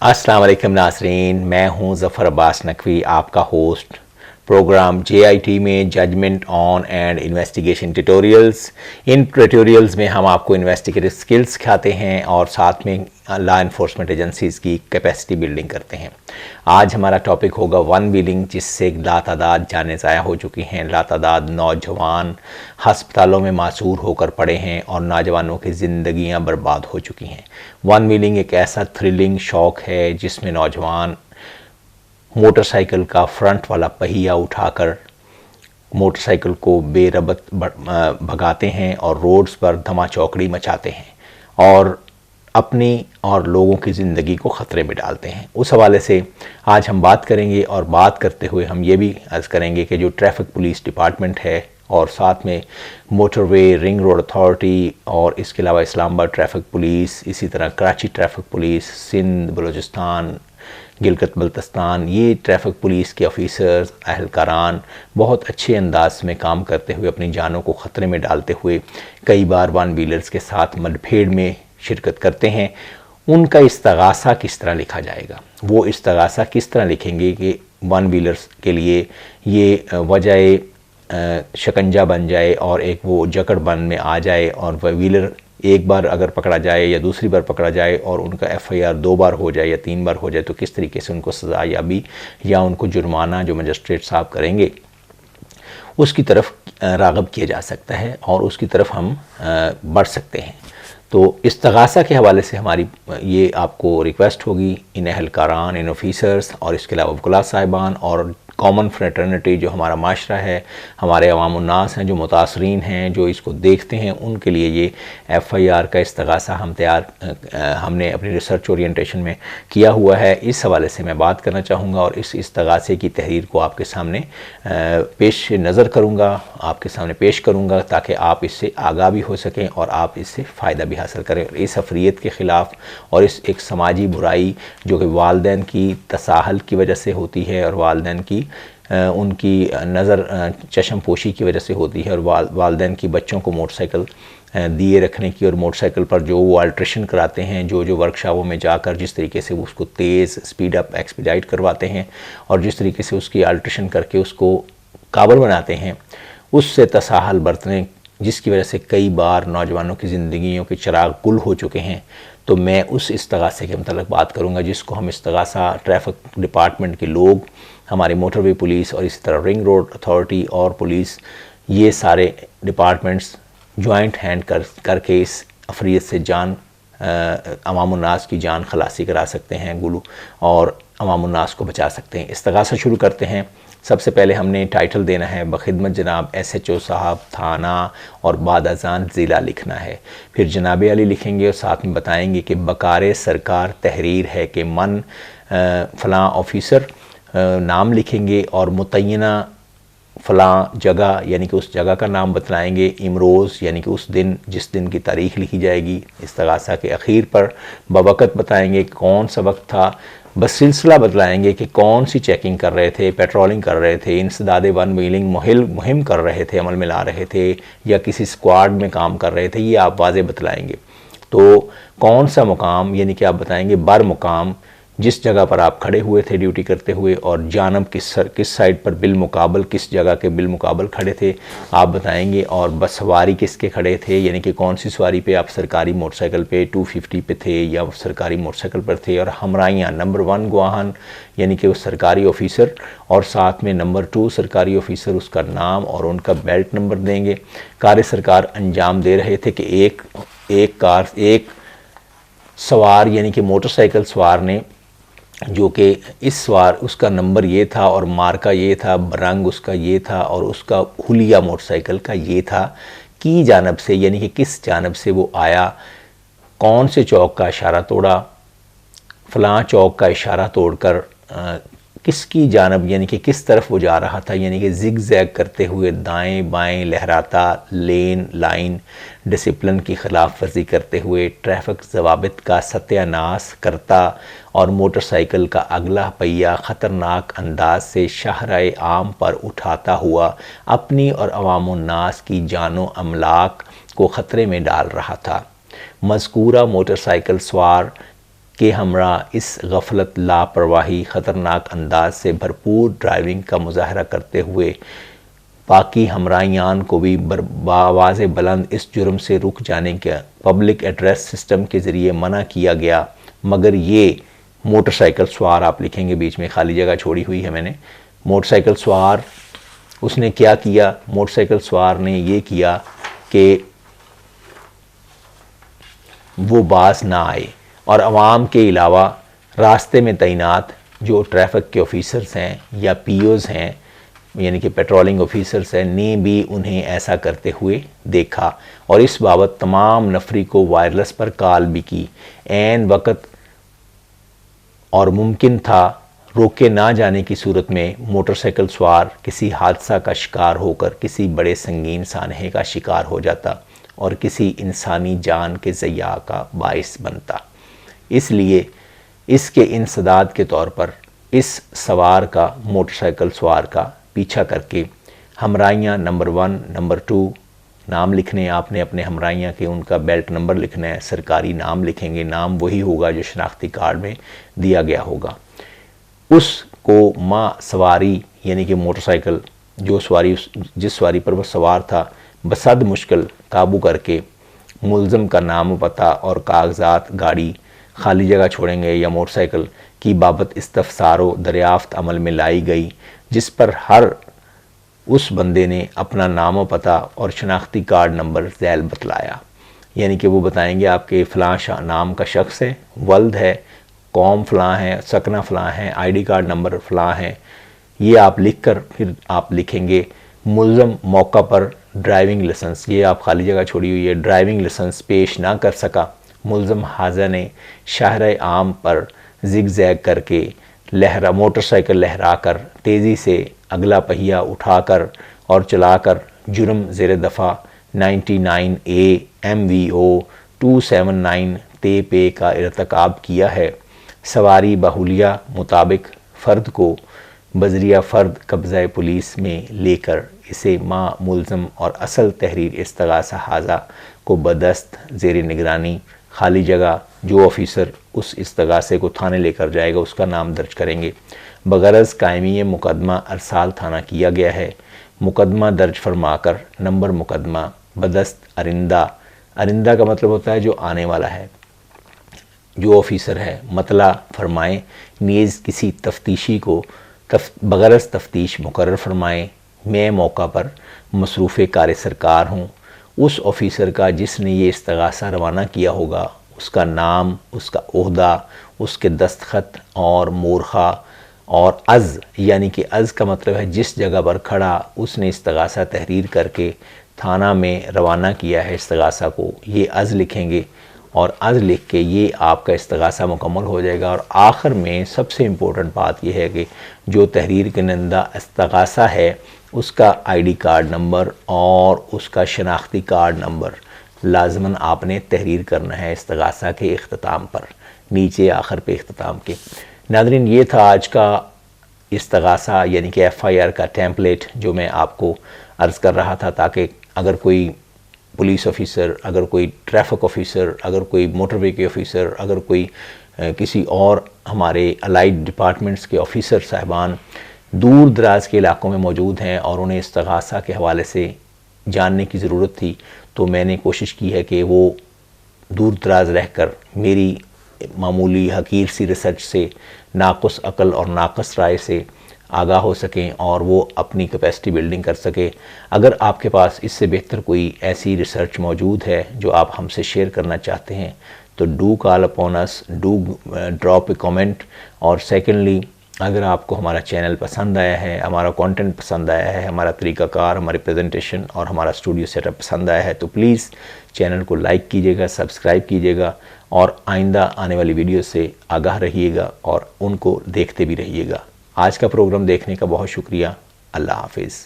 अस्सलाम वालेकुम नाज़रीन, मैं हूं ज़फ़र अब्बास नकवी, आपका होस्ट प्रोग्राम JIT में judgment on and investigation tutorials. इन ट्यूटोरियल्स में हम आपको इन्वेस्टिगेटिव स्किल्स सिखाते हैं और साथ में लॉ इन्फोर्समेंट एजेंसीज़ की कैपेसिटी बिल्डिंग करते हैं। आज हमारा टॉपिक होगा वन व्हीलिंग, जिससे लातादाद जानें ज़ाया हो चुकी हैं, लातादाद नौजवान हस्पतालों में मासूर होकर पड़े हैं और नौजवानों की ज़िंदगियां बर्बाद हो चुकी हैं। वन व्हीलिंग एक ऐसा थ्रिलिंग शौक़ है जिसमें नौजवान मोटरसाइकिल का फ्रंट वाला पहिया उठाकर मोटरसाइकिल को बेरबत भगाते हैं और रोड्स पर धमाचौकड़ी मचाते हैं और अपनी और लोगों की ज़िंदगी को ख़तरे में डालते हैं। उस हवाले से आज हम बात करेंगे और बात करते हुए हम ये भी अर्ज़ करेंगे कि जो ट्रैफ़िक पुलिस डिपार्टमेंट है और साथ में मोटरवे रिंग रोड अथॉरिटी और इसके अलावा इस्लामाबाद ट्रैफ़िक पुलिस, इसी तरह कराची ट्रैफ़िक पुलिस, सिंध, बलूचिस्तान, गिलगित बल्तिस्तान, ये ट्रैफ़िक पुलिस के ऑफ़िसर्स अहलकारान बहुत अच्छे अंदाज में काम करते हुए अपनी जानों को ख़तरे में डालते हुए कई बार वन व्हीलर्स के साथ मदभेड़ में शिरकत करते हैं। उनका इस्तगासा किस तरह लिखा जाएगा, वो इस्तगासा किस तरह लिखेंगे कि वन व्हीलर्स के लिए ये वजह शिकंजा बन जाए और एक वो जकड़ बन में आ जाए और वह व्हीलर एक बार अगर पकड़ा जाए या दूसरी बार पकड़ा जाए और उनका FIR 2 बार हो जाए या 3 बार हो जाए तो किस तरीके से उनको सज़ा याबी या उनको जुर्माना जो मजिस्ट्रेट साहब करेंगे उसकी तरफ राग़ब किया जा सकता है और उसकी तरफ हम बढ़ सकते हैं। तो इस्तगासा के हवाले से हमारी ये आपको रिक्वेस्ट होगी इन अहलकारान, इन ऑफ़िसर्स और इसके अलावा वकला साहिबान और कॉमन फ्रेटर्निटी जो हमारा माशरा है, हमारे अवाम उन्नास हैं जो मुतासरीन हैं, जो इसको देखते हैं, उनके लिए ये FIR का इस्तगासा हमने अपनी रिसर्च ओरिएंटेशन में किया हुआ है। इस हवाले से मैं बात करना चाहूँगा और इस इस्तगासे की तहरीर को आपके सामने पेश नज़र करूँगा, आपके सामने पेश करूँगा ताकि आप इससे आगाह भी हो सकें और आप इससे फ़ायदा भी हासिल करें। इस अफरियत के ख़िलाफ़ और इस एक समाजी बुराई जो कि वालिदैन की तसाहल की वजह से होती है और वालिदैन की उनकी नज़र चश्म पोशी की वजह से होती है और वालिदैन की बच्चों को मोटरसाइकिल दिए रखने की और मोटरसाइकिल पर जो वो अल्ट्रेशन कराते हैं, जो वर्कशॉपों में जाकर जिस तरीके से वो उसको तेज़ स्पीड अप एक्सपीडाइट करवाते हैं और जिस तरीके से उसकी अल्ट्रेशन करके उसको काबल बनाते हैं, उससे तसाहल बरतने जिसकी वजह से कई बार नौजवानों की ज़िंदगियों के चिराग गुल हो चुके हैं। तो मैं उस इस्तगासे के मतलब बात करूँगा जिसको हम इस्तगासा ट्रैफ़िक डिपार्टमेंट के लोग, हमारी मोटरवे पुलिस और इसी तरह रिंग रोड अथॉरिटी और पुलिस, ये सारे डिपार्टमेंट्स जॉइंट हैंड करके इस अफरियत से जान अवाम उन्नास की जान खलासी करा सकते हैं गुलू और अवाम उन्नास को बचा सकते हैं। इस्तगासा शुरू करते हैं। सबसे पहले हमने टाइटल देना है बखिदमत जनाब SHO साहब थाना और बाद अज़ान ज़िला लिखना है। फिर जनाब अली लिखेंगे और साथ में बताएंगे कि बकारे सरकार तहरीर है कि मन फ़लाँ ऑफ़िसर नाम लिखेंगे और मुतय्यना फ़लाँ जगह यानी कि उस जगह का नाम बतलाएंगे, इमरोज़ यानी कि उस दिन जिस दिन की तारीख़ लिखी जाएगी। इस्तगासा के अखीर पर बवक़्त बताएंगे कौन सा वक्त था, बस सिलसिला बतलाएंगे कि कौन सी चेकिंग कर रहे थे, पेट्रोलिंग कर रहे थे, इंसदाद वन व्हीलिंग मुहिम कर रहे थे, अमल में ला रहे थे या किसी स्क्वाड में काम कर रहे थे, ये आप वाज़े बतलाएंगे। तो कौन सा मुकाम यानी कि आप बताएंगे बर मुकाम जिस जगह पर आप खड़े हुए थे ड्यूटी करते हुए और जानब किस साइड पर बिलमुकाबल किस जगह के बिलमुकाबल खड़े थे आप बताएंगे और बस सवारी किसके खड़े थे यानी कि कौन सी सवारी पे आप सरकारी मोटरसाइकिल पे 250 पे थे या सरकारी मोटरसाइकिल पर थे और हमराइयाँ नंबर 1 गवाहन यानी कि उस सरकारी ऑफ़िसर और साथ में नंबर 2 सरकारी ऑफ़िसर उसका नाम और उनका बेल्ट नंबर देंगे। कार्य सरकार अंजाम दे रहे थे कि एक सवार यानी कि मोटरसाइकिल सवार ने जो कि इस सवार उसका नंबर ये था और मार्का ये था, रंग उसका ये था और उसका हुलिया मोटरसाइकिल का ये था की जानब से यानी कि किस जानब से वो आया, कौन से चौक का इशारा तोड़ा, फ़लाँ चौक का इशारा तोड़कर किसकी जानब यानी कि किस तरफ वो जा रहा था यानी कि ज़िग ज़ैग करते हुए दाएं बाएं लहराता, लेन लाइन डिसिप्लिन की ख़िलाफ़ वर्जी करते हुए ट्रैफ़िक ज़वाबित का सत्यानाश करता और मोटरसाइकिल का अगला पहिया ख़तरनाक अंदाज से शाहराए आम पर उठाता हुआ अपनी और अवाम उन्नास की जानो अमलाक को ख़तरे में डाल रहा था। मज़कूरा मोटरसाइकिल सवार کے ہمراہ اس غفلت، لاپرواہی، خطرناک انداز سے بھرپور ڈرائیونگ کا مظاہرہ کرتے ہوئے باقی ہمراہیان کو بھی بآواز بلند اس جرم سے رک جانے کا پبلک ایڈریس سسٹم کے ذریعے منع کیا گیا، مگر یہ موٹر سائیکل سوار، آپ لکھیں گے بیچ میں خالی جگہ چھوڑی ہوئی ہے میں نے، موٹر سائیکل سوار اس نے کیا کیا؟ موٹر سائیکل سوار نے یہ کیا کہ وہ باز نہ آئے، اور عوام کے علاوہ راستے میں تعینات جو ٹریفک کے آفیسرز ہیں یا پی اوز ہیں، یعنی کہ پیٹرولنگ آفیسرز ہیں، نے بھی انہیں ایسا کرتے ہوئے دیکھا، اور اس بابت تمام نفری کو وائرلیس پر کال بھی کی۔ عین وقت اور ممکن تھا روکے نہ جانے کی صورت میں موٹر سائیکل سوار کسی حادثہ کا شکار ہو کر کسی بڑے سنگین سانحے کا شکار ہو جاتا اور کسی انسانی جان کے ضیاع کا باعث بنتا۔ اس لیے اس کے انسداد کے طور پر اس سوار کا، موٹر سائیکل سوار کا پیچھا کر کے ہمراہیاں نمبر 1، نمبر 2 نام لکھنے آپ نے اپنے ہمراہیاں کے، ان کا بیلٹ نمبر لکھنا ہے، سرکاری نام لکھیں گے، نام وہی ہوگا جو شناختی کارڈ میں دیا گیا ہوگا۔ اس کو سواری یعنی کہ موٹر سائیکل جس سواری پر وہ سوار تھا بصد مشکل قابو کر کے ملزم کا نام و پتہ اور کاغذات گاڑی، خالی جگہ چھوڑیں گے یا موٹر سائیکل کی بابت استفسار و دریافت عمل میں لائی گئی، جس پر ہر اس بندے نے اپنا نام و پتہ اور شناختی کارڈ نمبر ذیل بتلایا، یعنی کہ وہ بتائیں گے آپ کے فلاں نام کا شخص ہے، ولد ہے، قوم فلاں ہے، سکنہ فلاں ہے، آئی ڈی کارڈ نمبر فلاں ہے، یہ آپ لکھ کر پھر آپ لکھیں گے ملزم موقع پر ڈرائیونگ لائسنس، یہ آپ خالی جگہ چھوڑی ہوئی ہے، ڈرائیونگ لائسنس پیش نہ کر سکا۔ ملزم حاضر نے شاہراہ عام پر زگ زیگ کر کے موٹر سائیکل لہرا کر تیزی سے اگلا پہیہ اٹھا کر اور چلا کر جرم زیر دفعہ 99A MVO 279 تے پے کا ارتکاب کیا ہے۔ سواری بحولیہ مطابق فرد کو بذریعہ فرد قبضہ پولیس میں لے کر اسے ملزم اور اصل تحریر استغاثہ حاضہ کو بدست زیر نگرانی خالی جگہ جو آفیسر اس استغاثے کو تھانے لے کر جائے گا اس کا نام درج کریں گے۔ بغرض قائمی مقدمہ ارسال تھانہ کیا گیا ہے۔ مقدمہ درج فرما کر نمبر مقدمہ بدست ارندہ، ارندہ کا مطلب ہوتا ہے جو آنے والا ہے، جو آفیسر ہے، مطلع فرمائیں نیز کسی تفتیشی کو بغرض تفتیش مقرر فرمائیں۔ میں موقع پر مصروف کار سرکار ہوں۔ اس آفیسر کا جس نے یہ استغاثہ روانہ کیا ہوگا، اس کا نام، اس کا عہدہ، اس کے دستخط اور مورخہ، اور از یعنی کہ از کا مطلب ہے جس جگہ پر کھڑا اس نے استغاثہ تحریر کر کے تھانہ میں روانہ کیا ہے استغاثہ کو، یہ از لکھیں گے، اور از لکھ کے یہ آپ کا استغاثہ مکمل ہو جائے گا۔ اور آخر میں سب سے امپورٹنٹ بات یہ ہے کہ جو تحریر کنندہ استغاثہ ہے اس کا آئی ڈی کارڈ نمبر اور اس کا شناختی کارڈ نمبر لازماً آپ نے تحریر کرنا ہے استغاثہ کے اختتام پر، نیچے آخر پہ اختتام کے۔ ناظرین، یہ تھا آج کا استغاثہ یعنی کہ FIR کا ٹیمپلیٹ جو میں آپ کو عرض کر رہا تھا، تاکہ اگر کوئی پولیس آفیسر، اگر کوئی ٹریفک آفیسر، اگر کوئی موٹر وے کے آفیسر، اگر کوئی کسی اور ہمارے الائڈ ڈپارٹمنٹس کے آفیسر صاحبان دور دراز کے علاقوں میں موجود ہیں اور انہیں استغاثہ کے حوالے سے جاننے کی ضرورت تھی، تو میں نے کوشش کی ہے کہ وہ دور دراز رہ کر میری معمولی حقیر سی ریسرچ سے، ناقص عقل اور ناقص رائے سے آگاہ ہو سکیں اور وہ اپنی کیپیسٹی بلڈنگ کر سکے۔ اگر آپ کے پاس اس سے بہتر کوئی ایسی ریسرچ موجود ہے جو آپ ہم سے شیئر کرنا چاہتے ہیں تو do call upon us, do drop a comment, اور سیکنڈلی اگر آپ کو ہمارا چینل پسند آیا ہے، ہمارا کانٹینٹ پسند آیا ہے، ہمارا طریقہ کار، ہماری پریزنٹیشن اور ہمارا اسٹوڈیو سیٹ اپ پسند آیا ہے تو پلیز چینل کو لائک کیجیے گا، سبسکرائب کیجیے گا، اور آئندہ آنے والی ویڈیو سے آگاہ رہیے گا اور ان کو دیکھتے بھی رہیے گا۔ آج کا پروگرام دیکھنے کا بہت شکریہ۔ اللہ حافظ۔